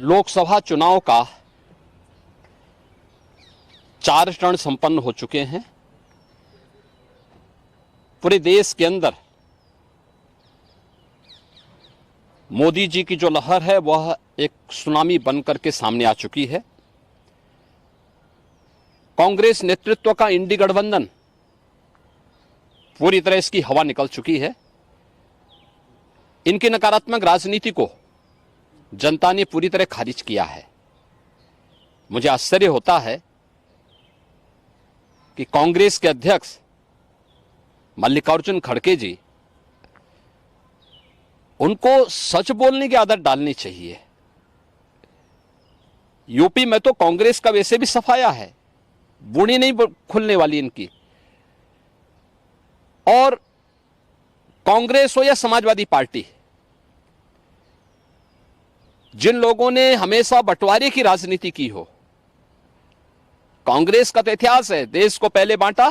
लोकसभा चुनाव का 4 चरण संपन्न हो चुके हैं। पूरे देश के अंदर मोदी जी की जो लहर है वह एक सुनामी बनकर के सामने आ चुकी है। कांग्रेस नेतृत्व का इंडी गठबंधन पूरी तरह इसकी हवा निकल चुकी है। इनकी नकारात्मक राजनीति को जनता ने पूरी तरह खारिज किया है। मुझे आश्चर्य होता है कि कांग्रेस के अध्यक्ष मल्लिकार्जुन खड़गे जी, उनको सच बोलने की आदत डालनी चाहिए। यूपी में तो कांग्रेस का वैसे भी सफाया है, बुनी नहीं खुलने वाली इनकी। और कांग्रेस हो या समाजवादी पार्टी, जिन लोगों ने हमेशा बंटवारे की राजनीति की हो, कांग्रेस का तो इतिहास है, देश को पहले बांटा,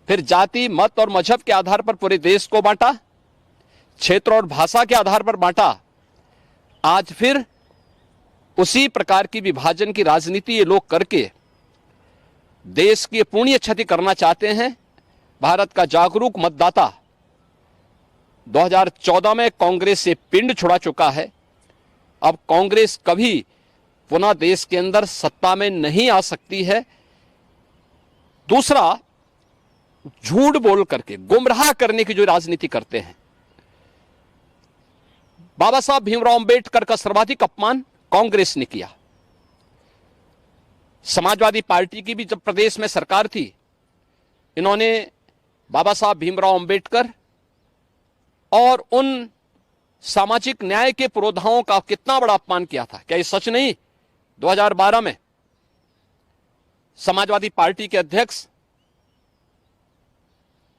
फिर जाति मत और मजहब के आधार पर पूरे देश को बांटा, क्षेत्र और भाषा के आधार पर बांटा। आज फिर उसी प्रकार की विभाजन की राजनीति ये लोग करके देश की पुण्य क्षति करना चाहते हैं। भारत का जागरूक मतदाता 2014 में कांग्रेस से पिंड छुड़ा चुका है। अब कांग्रेस कभी पुनः देश के अंदर सत्ता में नहीं आ सकती है। दूसरा, झूठ बोल करके गुमराह करने की जो राजनीति करते हैं। बाबा साहब भीमराव अंबेडकर का सर्वाधिक अपमान कांग्रेस ने किया। समाजवादी पार्टी की भी जब प्रदेश में सरकार थी, इन्होंने बाबा साहब भीमराव अंबेडकर और उन सामाजिक न्याय के पुरोधाओं का कितना बड़ा अपमान किया था। क्या ये सच नहीं? 2012 में समाजवादी पार्टी के अध्यक्ष,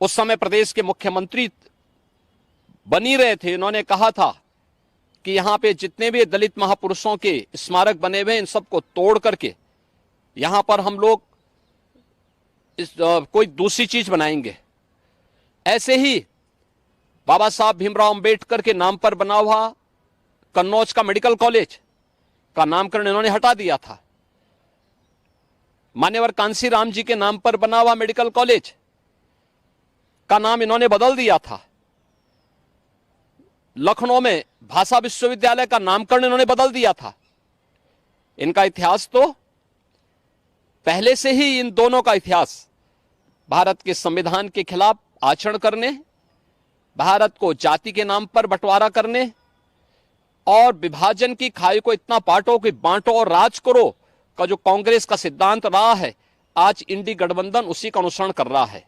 उस समय प्रदेश के मुख्यमंत्री बनी रहे थे, इन्होंने कहा था कि यहां पे जितने भी दलित महापुरुषों के स्मारक बने हुए हैं, इन सबको तोड़ करके यहां पर हम लोग कोई दूसरी चीज बनाएंगे। ऐसे ही बाबा साहब भीमराव अंबेडकर के नाम पर बना हुआ कन्नौज का मेडिकल कॉलेज का नामकरण इन्होंने हटा दिया था। मान्यवर कांसी राम जी के नाम पर बना हुआ मेडिकल कॉलेज का नाम इन्होंने बदल दिया था। लखनऊ में भाषा विश्वविद्यालय का नामकरण इन्होंने बदल दिया था। इनका इतिहास तो पहले से ही, इन दोनों का इतिहास भारत के संविधान के खिलाफ आचरण करने, भारत को जाति के नाम पर बंटवारा करने और विभाजन की खाई को इतना बांटो कि बांटो और राज करो का जो कांग्रेस का सिद्धांत रहा है, आज इंडी गठबंधन उसी का अनुसरण कर रहा है।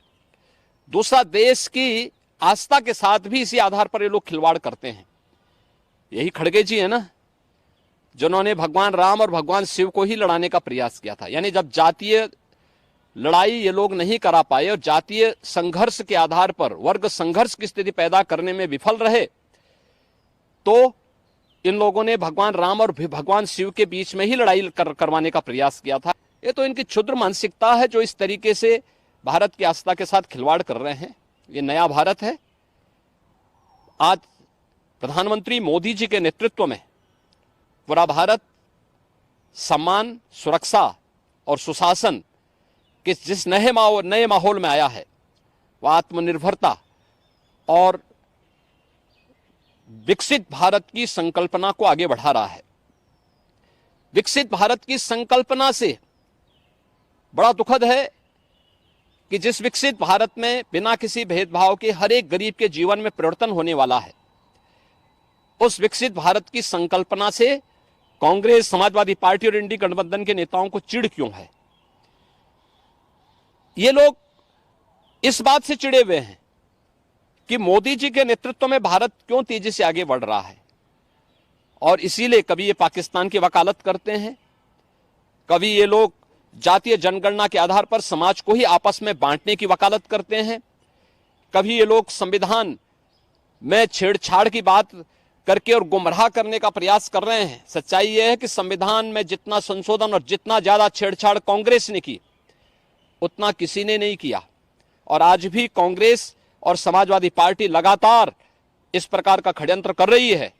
दूसरा, देश की आस्था के साथ भी इसी आधार पर ये लोग खिलवाड़ करते हैं। यही खड़गे जी है ना, जिन्होंने भगवान राम और भगवान शिव को ही लड़ाने का प्रयास किया था। यानी जब जातीय लड़ाई ये लोग नहीं करा पाए और जातीय संघर्ष के आधार पर वर्ग संघर्ष की स्थिति पैदा करने में विफल रहे, तो इन लोगों ने भगवान राम और भगवान शिव के बीच में ही लड़ाई करवाने का प्रयास किया था। ये तो इनकी क्षुद्र मानसिकता है जो इस तरीके से भारत की आस्था के साथ खिलवाड़ कर रहे हैं। ये नया भारत है। आज प्रधानमंत्री मोदी जी के नेतृत्व में पूरा भारत सम्मान, सुरक्षा और सुशासन के जिस नए माहौल में आया है, वह आत्मनिर्भरता और विकसित भारत की संकल्पना को आगे बढ़ा रहा है। विकसित भारत की संकल्पना से बड़ा दुखद है कि जिस विकसित भारत में बिना किसी भेदभाव के हर एक गरीब के जीवन में परिवर्तन होने वाला है, उस विकसित भारत की संकल्पना से कांग्रेस, समाजवादी पार्टी और इंडी गठबंधन के नेताओं को चिढ़ क्यों है? ये लोग इस बात से चिढ़े हुए हैं कि मोदी जी के नेतृत्व में भारत क्यों तेजी से आगे बढ़ रहा है, और इसीलिए कभी ये पाकिस्तान की वकालत करते हैं, कभी ये लोग जातीय जनगणना के आधार पर समाज को ही आपस में बांटने की वकालत करते हैं, कभी ये लोग संविधान में छेड़छाड़ की बात करके और गुमराह करने का प्रयास कर रहे हैं। सच्चाई यह है कि संविधान में जितना संशोधन और जितना ज्यादा छेड़छाड़ कांग्रेस ने की, उतना किसी ने नहीं किया। और आज भी कांग्रेस और समाजवादी पार्टी लगातार इस प्रकार का षड्यंत्र कर रही है,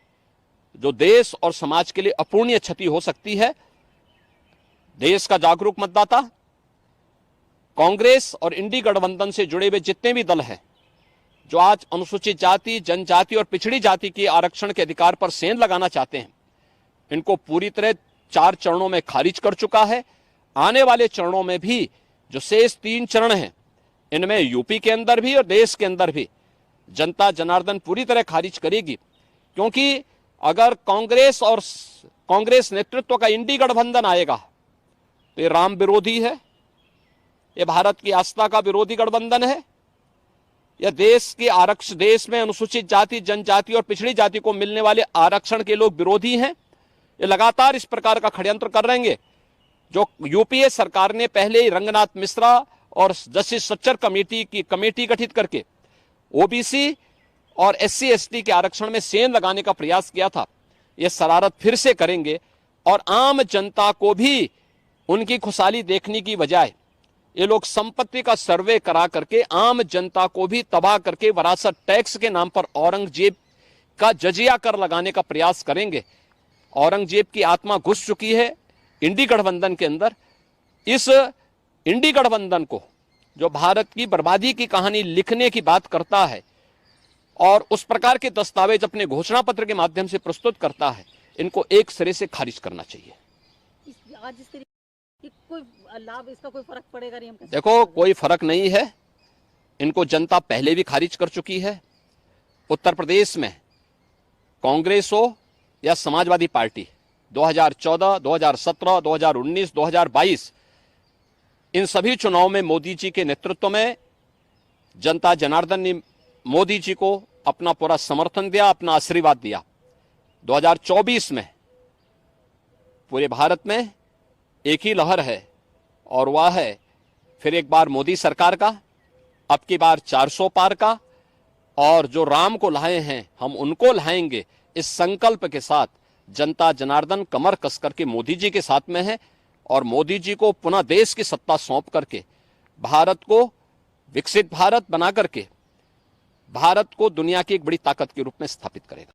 जो देश और समाज के लिए अपूर्णीय क्षति हो सकती है। देश का जागरूक मतदाता कांग्रेस और इंडी गठबंधन से जुड़े हुए जितने भी दल हैं जो आज अनुसूचित जाति, जनजाति और पिछड़ी जाति के आरक्षण के अधिकार पर सेंध लगाना चाहते हैं, इनको पूरी तरह 4 चरणों में खारिज कर चुका है। आने वाले चरणों में भी जो शेष 3 चरण हैं, इनमें यूपी के अंदर भी और देश के अंदर भी जनता जनार्दन पूरी तरह खारिज करेगी, क्योंकि अगर कांग्रेस नेतृत्व का इंडी गठबंधन आएगा तो ये राम विरोधी है, ये भारत की आस्था का विरोधी गठबंधन है, यह देश में अनुसूचित जाति, जनजाति और पिछड़ी जाति को मिलने वाले आरक्षण के लोग विरोधी हैं। ये लगातार इस प्रकार का षड्यंत्र कर रहेंगे। जो यूपीए सरकार ने पहले ही रंगनाथ मिश्रा और जस्टिस सच्चर कमेटी गठित करके ओबीसी और एससी एसटी के आरक्षण में सेंध लगाने का प्रयास किया था, यह शरारत फिर से करेंगे और आम जनता को भी उनकी खुशहाली देखने की बजाय ये लोग संपत्ति का सर्वे करा करके आम जनता को भी तबाह करके विरासत टैक्स के नाम पर औरंगजेब का जजिया कर लगाने का प्रयास करेंगे। औरंगजेब की आत्मा घुस चुकी है इंडी गठबंधन के अंदर। इस इंडी गठबंधन को, जो भारत की बर्बादी की कहानी लिखने की बात करता है और उस प्रकार के दस्तावेज अपने घोषणा पत्र के माध्यम से प्रस्तुत करता है, इनको एक सिरे से खारिज करना चाहिए। आज इस तरीके कोई लाभ, इसका कोई फर्क पड़ेगा नहीं? हम देखो, कोई फर्क नहीं है। इनको जनता पहले भी खारिज कर चुकी है। उत्तर प्रदेश में कांग्रेस हो या समाजवादी पार्टी, 2014, 2017, 2019, 2022 इन सभी चुनाव में मोदी जी के नेतृत्व में जनता जनार्दन ने मोदी जी को अपना पूरा समर्थन दिया, अपना आशीर्वाद दिया। 2024 में पूरे भारत में एक ही लहर है और वह है फिर एक बार मोदी सरकार का, अब की बार 400 पार का, और जो राम को लाए हैं हम उनको लाएंगे, इस संकल्प के साथ जनता जनार्दन कमर कस करके मोदी जी के साथ में है और मोदी जी को पुनः देश की सत्ता सौंप करके भारत को विकसित भारत बना करके भारत को दुनिया की एक बड़ी ताकत के रूप में स्थापित करेगा।